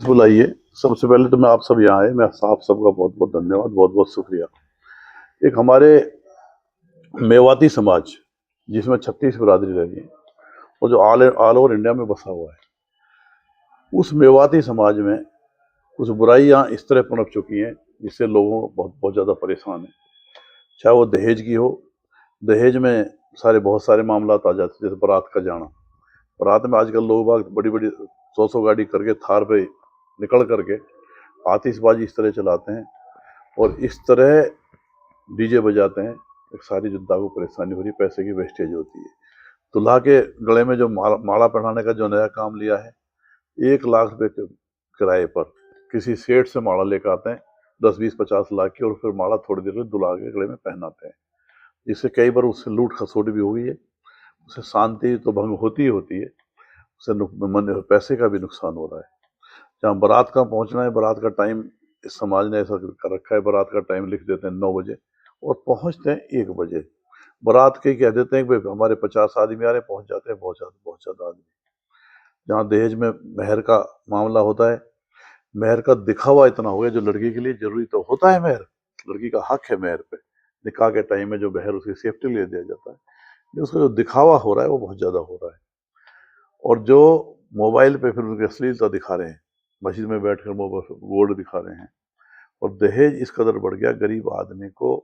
बुलाइए। सबसे पहले तो मैं आप सब यहाँ आए, मैं आप सबका बहुत बहुत धन्यवाद, बहुत बहुत शुक्रिया। एक हमारे मेवाती समाज जिसमें 36 बिरादरी रही है और जो ऑल ऑल ओवर इंडिया में बसा हुआ है, उस मेवाती समाज में कुछ बुराइयां इस तरह पनप चुकी हैं जिससे लोगों को बहुत बहुत ज़्यादा परेशान है। चाहे वो दहेज की हो, दहेज में बहुत सारे मामला आ जाते हैं, जैसे बारात का जाना। बारात में आजकल लोग बाग बड़ी बड़ी 100 गाड़ी करके थार पे निकल करके आतिशबाजी इस तरह चलाते हैं और इस तरह डीजे बजाते हैं। एक सारी जनता को परेशानी हो रही है, पैसे की वेस्टेज होती है। दूल्हा के गले में जो माला पहनाने का जो नया काम लिया है, 1 लाख रुपए के किराए पर किसी सेठ से माला लेकर आते हैं, 10 20 50 लाख की, और फिर माला थोड़ी देर में दूल्हा के गले में पहनाते हैं। जिससे कई बार उससे लूट खसोट भी हुई है। उससे शांति तो भंग होती ही होती है, उससे पैसे का भी नुकसान हो रहा है। जहाँ बारात का पहुंचना है, बारात का टाइम इस समाज ने ऐसा कर रखा है, बारात का टाइम लिख देते हैं 9 बजे और पहुंचते हैं 1 बजे। बारात के कह देते हैं कि भाई हमारे 50 आदमी आ रहे, पहुंच जाते हैं बहुत ज्यादा आदमी। जहाँ दहेज में मेहर का मामला होता है, मेहर का दिखावा इतना हो गया, जो लड़की के लिए जरूरी तो होता है मेहर, लड़की का हक है मेहर पे, निकाह के टाइम में जो मेहर उसकी सेफ्टी के लिए दिया जाता है, लेकिन उसका जो दिखावा हो रहा है वो बहुत ज्यादा हो रहा है। और जो मोबाइल पे फिर उनकी अश्लीलता दिखा रहे हैं, मस्जिद में बैठकर बोर्ड दिखा रहे हैं, और दहेज इस कदर बढ़ गया, गरीब आदमी को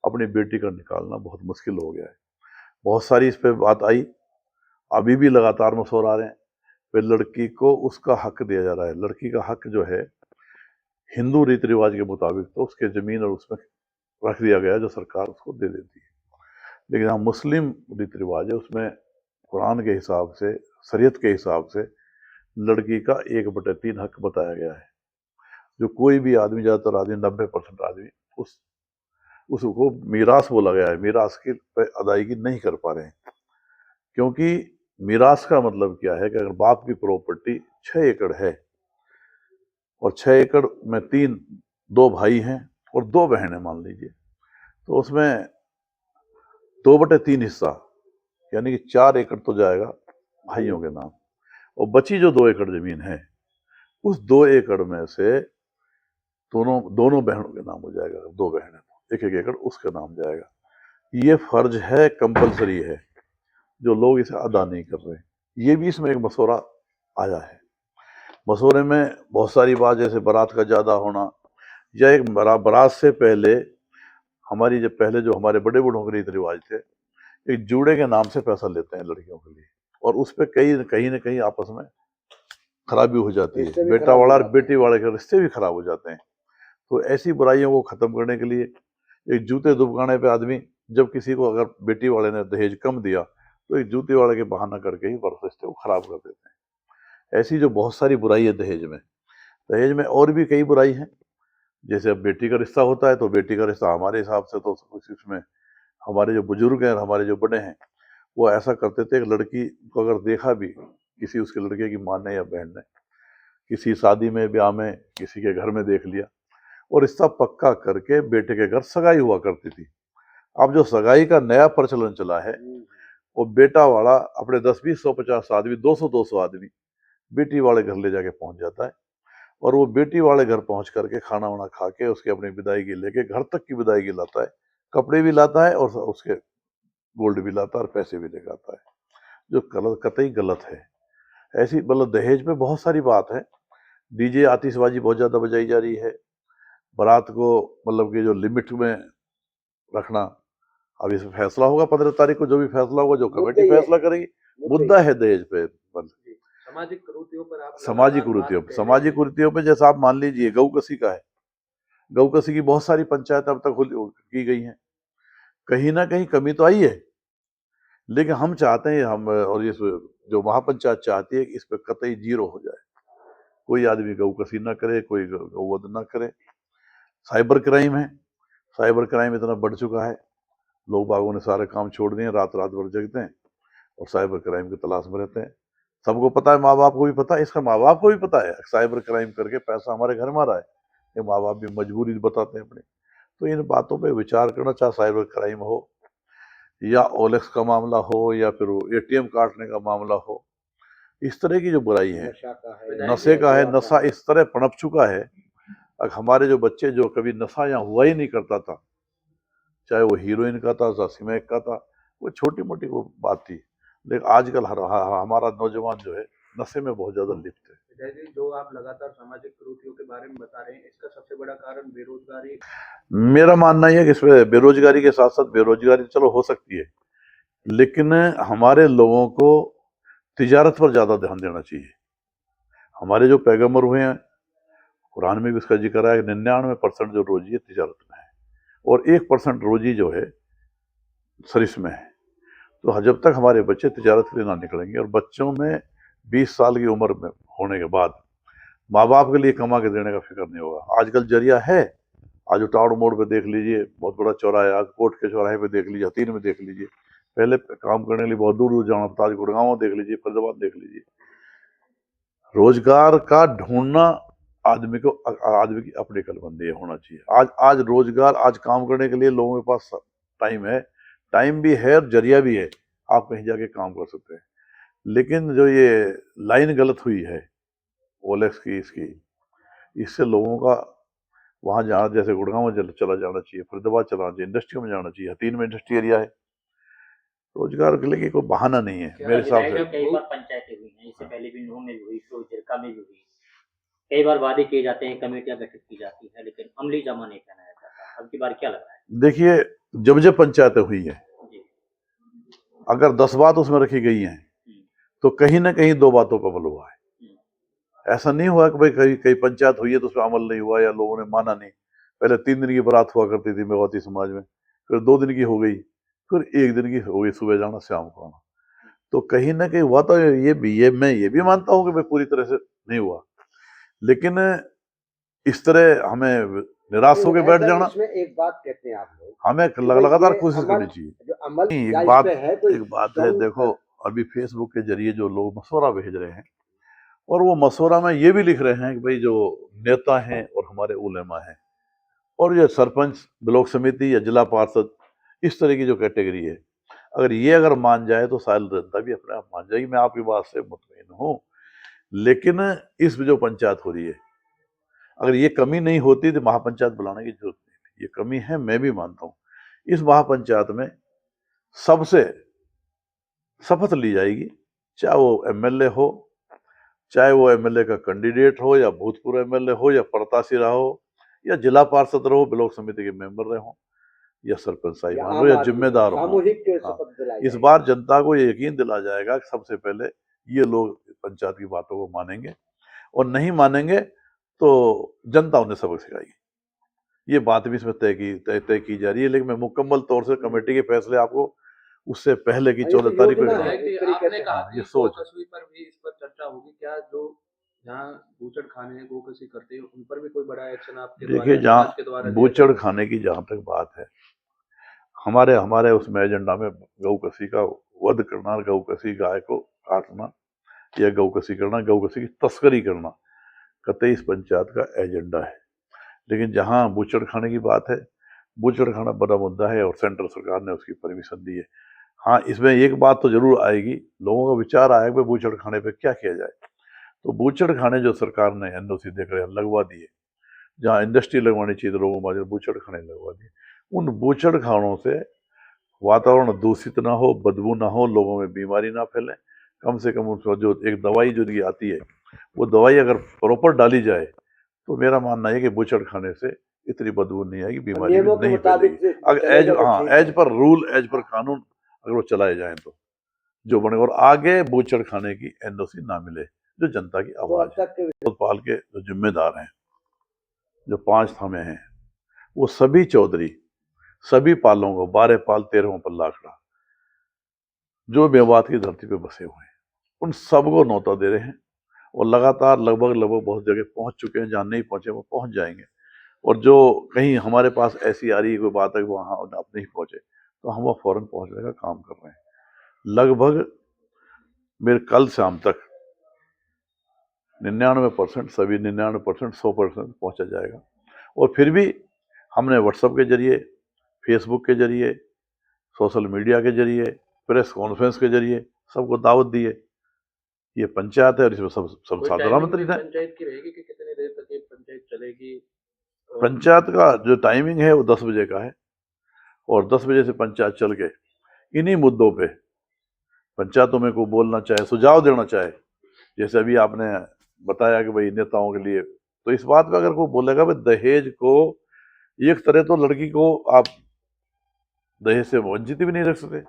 अपनी बेटी का निकालना बहुत मुश्किल हो गया है। बहुत सारी इस पे बात आई, अभी भी लगातार मशोर आ रहे हैं। फिर लड़की को उसका हक दिया जा रहा है। लड़की का हक जो है हिंदू रीति रिवाज के मुताबिक तो उसके जमीन और उसमें रख दिया गया, जो सरकार उसको दे देती है। लेकिन यहाँ मुस्लिम रीति रिवाज है, उसमें कुरान के हिसाब से, शरीयत के हिसाब से लड़की का 1/3 हक बताया गया है, जो कोई भी आदमी, ज्यादातर आदमी, 90% आदमी उस उसको मीरास बोला गया है, मीरास की अदायगी नहीं कर पा रहे हैं। क्योंकि मीरास का मतलब क्या है कि अगर बाप की प्रॉपर्टी 6 एकड़ है और 6 एकड़ में दो भाई हैं और 2 बहनें मान लीजिए, तो उसमें 2/3 हिस्सा, यानी कि 4 एकड़ तो जाएगा भाइयों के नाम, और बची जो 2 एकड़ जमीन है, उस 2 एकड़ में से दोनों दोनों बहनों के नाम हो जाएगा। 2 बहन है तो 1 1 एकड़ उसके नाम जाएगा। ये फर्ज है, कंपलसरी है, जो लोग इसे अदा नहीं कर रहे। ये भी इसमें एक मसौरा आया है। मसौरे में बहुत सारी बात, जैसे बारात का ज्यादा होना, या एक बारात से पहले हमारी, जब पहले जो हमारे बड़े बूढ़ों के रीति रिवाज थे, एक जूड़े के नाम से पैसा लेते हैं लड़कियों के लिए, और उस पर कहीं ना कहीं आपस में खराबी हो जाती है, बेटा वाला और बेटी वाले के रिश्ते भी खराब हो जाते हैं। तो ऐसी बुराइयों को खत्म करने के लिए एक जूते दुकाने पे आदमी, जब किसी को अगर बेटी वाले ने दहेज कम दिया, तो एक जूते वाले के बहाना करके ही रिश्ते को खराब कर देते हैं। ऐसी जो बहुत सारी बुराई है दहेज में और भी कई बुराई है। जैसे अब बेटी का रिश्ता होता है, तो बेटी का रिश्ता हमारे हिसाब से तो उसमें हमारे जो बुजुर्ग हैं, हमारे जो बड़े हैं, वो ऐसा करते थे कि लड़की को अगर देखा भी किसी उसके लड़के की माँ ने या बहन ने, किसी शादी में, ब्याह में, किसी के घर में देख लिया, और रिश्ता पक्का करके बेटे के घर सगाई हुआ करती थी। अब जो सगाई का नया प्रचलन चला है, वो बेटा वाला अपने 10 20 150 आदमी, 200 आदमी बेटी वाले घर ले जाके पहुंच जाता है, और वो बेटी वाले घर पहुंच करके खाना वाना खा के उसकी अपनी विदाईगी लेके घर तक की विदाईगी लाता है, कपड़े भी लाता है और उसके गोल्ड भी लाता है और पैसे भी लेकर आता है, जो कतई गलत है। ऐसी मतलब दहेज पे बहुत सारी बात है। डीजे आतिशबाजी बहुत ज्यादा बजाई जा रही है। बारात को मतलब कि जो लिमिट में रखना, अब इस फैसला होगा 15 तारीख को, जो भी फैसला होगा, जो कमेटी फैसला करेगी। मुद्दा है दहेज पे, सामाजिक कुरीतियों पे जैसा आप मान लीजिए गौकसी का है। गौकसी की बहुत सारी पंचायत अब तक की गई हैं, कहीं ना कहीं कमी तो आई है, लेकिन हम चाहते हैं, हम और ये जो महापंचायत चाहती है कि इस पर कतई जीरो हो जाए, कोई आदमी गौकसी ना करे, कोई गौवध ना करे। साइबर क्राइम है, साइबर क्राइम इतना बढ़ चुका है, लोग बागों ने सारे काम छोड़ दिए, रात रात भर जगते हैं और साइबर क्राइम की तलाश में रहते हैं। सबको पता है, माँ बाप को भी पता है, इसका माँ बाप को भी पता है साइबर क्राइम करके पैसा हमारे घर में आ रहा है। ये माँ बाप भी मजबूरी बताते हैं अपनी। तो इन बातों पे विचार करना, चाहे साइबर क्राइम हो या ओलेक्स का मामला हो या फिर एटीएम काटने का मामला हो, इस तरह की जो बुराई है, नशा का है, नशे का है, जुआ का नशा है। इस तरह पनप चुका है। अब हमारे जो बच्चे जो कभी नशा यहाँ हुआ ही नहीं करता था, चाहे वो हीरोइन का था, चाहे स्मैक का था, वो छोटी मोटी वो बात थी। लेकिन आजकल हमारा नौजवान जो है नशे में बहुत ज्यादा लिप्त है। विजय जी, जो आप लगातार सामाजिक कुरीतियों के बारे में बता रहे हैं, इसका सबसे बड़ा कारण बेरोजगारी। मेरा मानना यह है कि इसमें बेरोजगारी के साथ साथ, बेरोजगारी चलो हो सकती है, लेकिन हमारे लोगों को तिजारत पर ज्यादा ध्यान देना चाहिए। हमारे जो पैगंबर हुए हैं, कुरान में भी इसका जिक्र है कि 99% जो रोजी है तिजारत में है, और 1% रोजी जो है सरिस में है। तो जब तक हमारे बच्चे तिजारत के लिए ना निकलेंगे, और बच्चों में 20 साल की उम्र में होने के बाद माँ बाप के लिए कमा के देने का फिक्र नहीं होगा। आजकल जरिया है, आज टाउन मोड़ पे देख लीजिए, बहुत बड़ा चौराहा, आज कोर्ट के चौराहे पे देख लीजिए, हतीन में देख लीजिए, पहले काम करने के लिए बहुत दूर दूर जाना पड़ता, आज गुड़गांव देख लीजिए, फरीदाबाद देख लीजिए। रोजगार का ढूंढना आदमी की अपनी कलबंदी होना चाहिए। आज रोजगार, आज काम करने के लिए लोगों के पास टाइम है, टाइम भी है और जरिया भी है, आप कहीं जाके काम कर सकते हैं। लेकिन जो ये लाइन गलत हुई है ओलेक्स की, इसकी, इससे लोगों का वहां जाना, जैसे गुड़गांव में चला जाना चाहिए, फरीदाबाद चला जाना चाहिए, इंडस्ट्री में जाना चाहिए, हतीन में इंडस्ट्री एरिया है, रोजगार के लिए कोई बहाना नहीं है मेरे हिसाब से। कई बार पंचायतें हुई हैं, इससे पहले भी नूह में भी हुई, फिर जिरका में भी हुई। कई बार वादे किए जाते हैं, कमेटियां गठित की जाती है, लेकिन अमली जमा नहीं पहनाया जाता। अब की बार क्या लग रहा है? देखिए, जब जब पंचायतें हुई है, जी। अगर 10 बात उसमें रखी गई हैं, तो कहीं ना कहीं 2 बातों का अमल हुआ है। ऐसा नहीं हुआ कि भाई कहीं कहीं पंचायत हुई है तो उसमें अमल नहीं हुआ या लोगों ने माना नहीं। पहले 3 दिन की बारात हुआ करती थी मेवाती समाज में, फिर 2 दिन की हो गई, फिर 1 दिन की हो गई, सुबह जाना शाम को आना। तो कहीं ना कहीं हुआ, तो ये मैं ये भी मानता हूँ कि भाई पूरी तरह से नहीं हुआ, लेकिन इस तरह हमें निराश होकर बैठ जाना, इसमें एक बात कहते हैं आप लोग, हमें लगातार कोशिश करनी चाहिए। जो अमल नहीं, या एक इस पे है कोई बात है, देखो अभी फेसबुक के जरिए जो लोग मशवरा भेज रहे हैं, और वो मशवरा में ये भी लिख रहे हैं कि भाई जो नेता हैं और हमारे उलेमा हैं और ये सरपंच, ब्लॉक समिति या जिला पार्षद, इस तरह की जो कैटेगरी है, अगर मान जाए तो सारी जनता भी अपने आप मान जाएगी। मैं आपकी बात से मुतमईन हूँ, लेकिन इस जो पंचायत हो रही है, अगर ये कमी नहीं होती तो महापंचायत बुलाने की जरूरत नहीं थी। ये कमी है, मैं भी मानता हूँ। इस महापंचायत में सबसे शपथ ली जाएगी, चाहे वो एमएलए हो, चाहे वो एमएलए का कैंडिडेट हो, या भूतपूर्व एमएलए हो, या प्रत्याशी रहा हो, या जिला पार्षद रहो, ब्लॉक समिति के मेंबर रहे हो, या सरपंच साहिबान हो, या जिम्मेदार हो। सामूहिक शपथ दिलाई इस बार जनता को ये यकीन दिला जाएगा कि सबसे पहले ये लोग पंचायत की बातों को मानेंगे, और नहीं मानेंगे तो जनता उन्हें सबक सिखाएगी। ये बात भी इसमें तय की जा रही है, लेकिन मैं मुकम्मल तौर से कमेटी के फैसले आपको उससे पहले की 14 तारीख को आपने कहा ये कि सोच गोकशी पर भी इस पर चर्चा होगी, क्या जो जहाँ बूचड़ खाने हैं, गोकशी करते हैं, उन पर भी कोई बड़ा एक्शन आपके देखिए, जहाँ बूचड़ खाने की जहाँ तक बात है, हमारे उसमें एजेंडा में गौकसी का वध करना, गौकसी गाय को काटना या गौकसी करना, गौकसी की तस्करी करना कतई इस पंचायत का एजेंडा है। लेकिन जहाँ बूचड़ खाने की बात है, बूचड़ खाना बड़ा मुद्दा है और सेंट्रल सरकार ने उसकी परमिशन दी है। हाँ, इसमें एक बात तो जरूर आएगी, लोगों का विचार आएगा कि बूचड़ खाने पे क्या किया जाए। तो बूचड़ खाने जो सरकार ने एनओसी देख रहे हैं लगवा दिए, जहाँ इंडस्ट्री लगवानी चाहिए तो लोगों में बूचड़ खाने लगवा दिए। उन बूचड़ खानों से वातावरण दूषित ना हो, बदबू ना हो, लोगों में बीमारी ना फैले, कम से कम उसका जो एक दवाई जो इनकी आती है, वो दवाई अगर प्रॉपर डाली जाए तो मेरा मानना है कि बूचड़ खाने से इतनी बदबू नहीं आएगी, बीमारी भी नहीं फैलेगी। अगर as per rule, as per कानून अगर वो चलाए जाए तो जो बने, और आगे बूचड़ खाने की एनओसी ना मिले, जो जनता की आवाज है। पाल के जो जिम्मेदार हैं, जो 5 थामे हैं, वो सभी चौधरी, सभी पालों को, 12 पाल 13 पल्ला आंकड़ा, जो मेवात की धरती पे बसे हुए हैं, उन सबको न्योता दे रहे हैं, और लगातार लगभग बहुत जगह पहुंच चुके हैं। जहाँ नहीं पहुंचे वो पहुंच जाएंगे, और जो कहीं हमारे पास ऐसी आ रही है कोई बात है कि वहाँ आप नहीं पहुंचे, तो हम वह फौरन पहुंचने का काम कर रहे हैं। लगभग मेरे कल शाम तक 99%, सभी 99%, 100% पहुंचा जाएगा। और फिर भी हमने व्हाट्सएप के जरिए, फेसबुक के जरिए, सोशल मीडिया के जरिए, प्रेस कॉन्फ्रेंस के जरिए सबको दावत दी है। ये पंचायत है और इसमें सब सब कोई साधारण टाइमिंग मंत्री भी हैं। पंचायत की रहेगी कि कितनी देर तक ये पंचायत चलेगी? और पंचायत का जो टाइमिंग है वो 10 बजे का है और 10 बजे से पंचायत चल के इन्हीं मुद्दों पे पंचायतों में को बोलना चाहे, सुझाव देना चाहे, जैसे अभी आपने बताया कि भाई नेताओं के लिए, तो इस बात पे अगर कोई बोलेगा भाई दहेज को, एक तरह तो लड़की को आप दहेज से वंचित भी नहीं रख सकते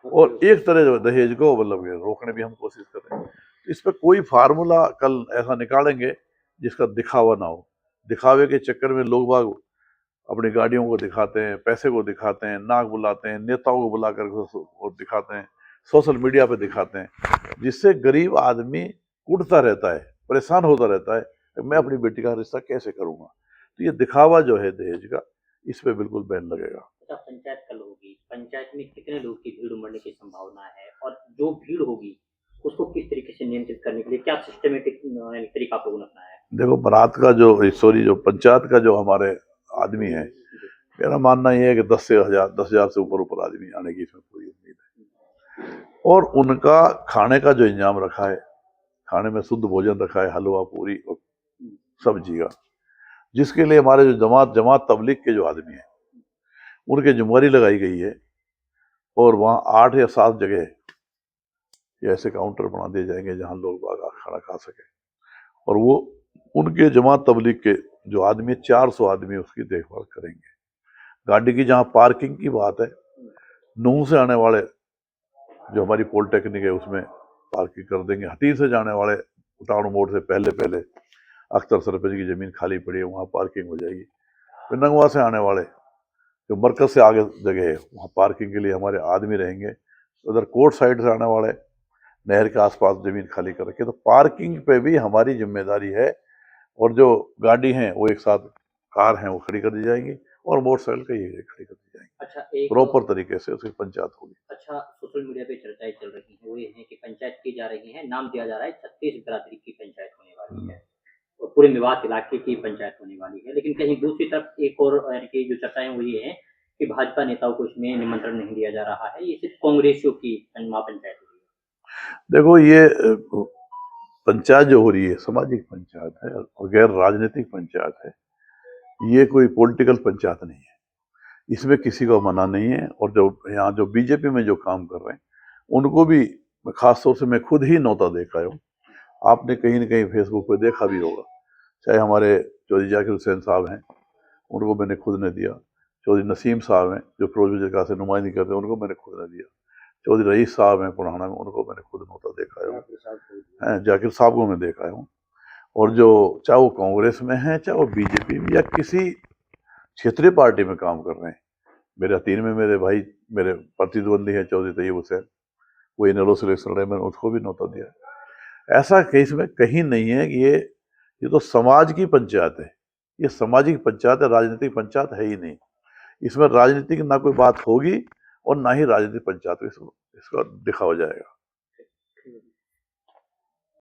और एक तरह जो दहेज को मतलब रोकने भी हम कोशिश कर रहे हैं। तो इस पर कोई फार्मूला कल ऐसा निकालेंगे जिसका दिखावा ना हो। दिखावे के चक्कर में लोग बाग अपनी गाड़ियों को दिखाते हैं, पैसे को दिखाते हैं, नाक बुलाते हैं, नेताओं को बुलाकर और दिखाते हैं, सोशल मीडिया पे दिखाते हैं, जिससे गरीब आदमी उठता रहता है, परेशान होता रहता है कि मैं अपनी बेटी का रिश्ता कैसे करूंगा। तो ये दिखावा जो है दहेज का, इस पे बिल्कुल बैन लगेगा। अच्छा, पंचायत कल होगी, पंचायत में कितने लोग की भीड़ उमड़ने की संभावना है और जो भीड़ होगी उसको किस तरीके से नियंत्रित करने के लिए क्या सिस्टमेटिक तरीका आप लोगों ने अपनाया है? देखो, बारात का जो पंचायत का जो हमारे आदमी है, मेरा मानना यह है कि 10,000 से ऊपर आदमी आने की इसमें पूरी उम्मीद है। और उनका खाने का जो इंतजाम रखा है, खाने में शुद्ध भोजन रखा है, हलवा पूरी और सब्जी का, जिसके लिए हमारे जो जमात तबलीग के जो आदमी हैं उनके जिम्मेदारी लगाई गई है और वहाँ 8 या 7 जगह ऐसे काउंटर बना दिए जाएंगे जहाँ लोग बाग खाना खा सके और वो उनके जमात तबलीग के जो आदमी 400 आदमी उसकी देखभाल करेंगे। गाड़ी की जहाँ पार्किंग की बात है, नूह से आने वाले जो हमारी पॉलिटेक्निक है उसमें पार्किंग कर देंगे। हटीर से जाने वाले उटाण मोड़ से पहले अख्तर सरपंच की ज़मीन खाली पड़ी है, वहाँ पार्किंग हो जाएगी। फिर नंगवा से आने वाले जो मरकज से आगे जगह है वहाँ पार्किंग के लिए हमारे आदमी रहेंगे। उधर कोर्ट साइड से आने वाले नहर के आसपास ज़मीन खाली कर रखी है, तो पार्किंग पे भी हमारी जिम्मेदारी है और जो गाड़ी हैं वो एक साथ कार हैं वो खड़ी कर दी जाएंगी और मोटरसाइकिल का ये खड़ी कर दी जाएंगी। अच्छा, एक प्रॉपर तरीके से उसकी पंचायत होगी। अच्छा, सोशल मीडिया पे चर्चाएं चल रही हैं, वो ये है कि पंचायत की जा रही है, नाम दिया जा रहा है 36 बिरादरी की पंचायत होने वाली है और पूरे मेवात इलाके की पंचायत होने वाली है, लेकिन कहीं दूसरी तरफ एक और यानी कि जो चर्चाएं वो ये है कि भाजपा नेताओं को इसमें निमंत्रण नहीं दिया जा रहा है, ये सिर्फ कांग्रेसियों की महापंचायत हो रही है। देखो, ये पंचायत जो हो रही है सामाजिक पंचायत है और गैर राजनीतिक पंचायत है, ये कोई पॉलिटिकल पंचायत नहीं है, इसमें किसी को मना नहीं है। और जो यहाँ जो बीजेपी में जो काम कर रहे हैं उनको भी खास तौर से मैं खुद ही नौता देख आया हूँ। आपने कहीं ना कहीं फेसबुक पे देखा भी होगा, चाहे हमारे चौधरी जाकिर हुसैन साहब हैं उनको मैंने खुद ने दिया, चौधरी नसीम साहब हैं जो फिरोज जगह से नुमाइंदगी करते हैं उनको मैंने खुद ने दिया, चौधरी रईस साहब हैं पुराना में उनको मैंने खुद नौता देखा है, जाकिर साहब को मैं देखा हूँ। और जो चाहे वो कांग्रेस में है, चाहे वो बीजेपी में या किसी क्षेत्रीय पार्टी में काम कर रहे हैं, मेरे हतीन में मेरे भाई मेरे प्रतिद्वंदी हैं चौधरी तैयब हुसैन, वो इनलो से इलेक्शन लड़े, मैंने उसको भी नौता दिया है। ऐसा केस में कहीं नहीं है कि ये तो समाज की पंचायत है, ये सामाजिक पंचायत है, राजनीतिक पंचायत है ही नहीं। इसमें राजनीतिक ना कोई बात होगी और ना ही राजनीतिक पंचायत इसका दिखा हो जाएगा।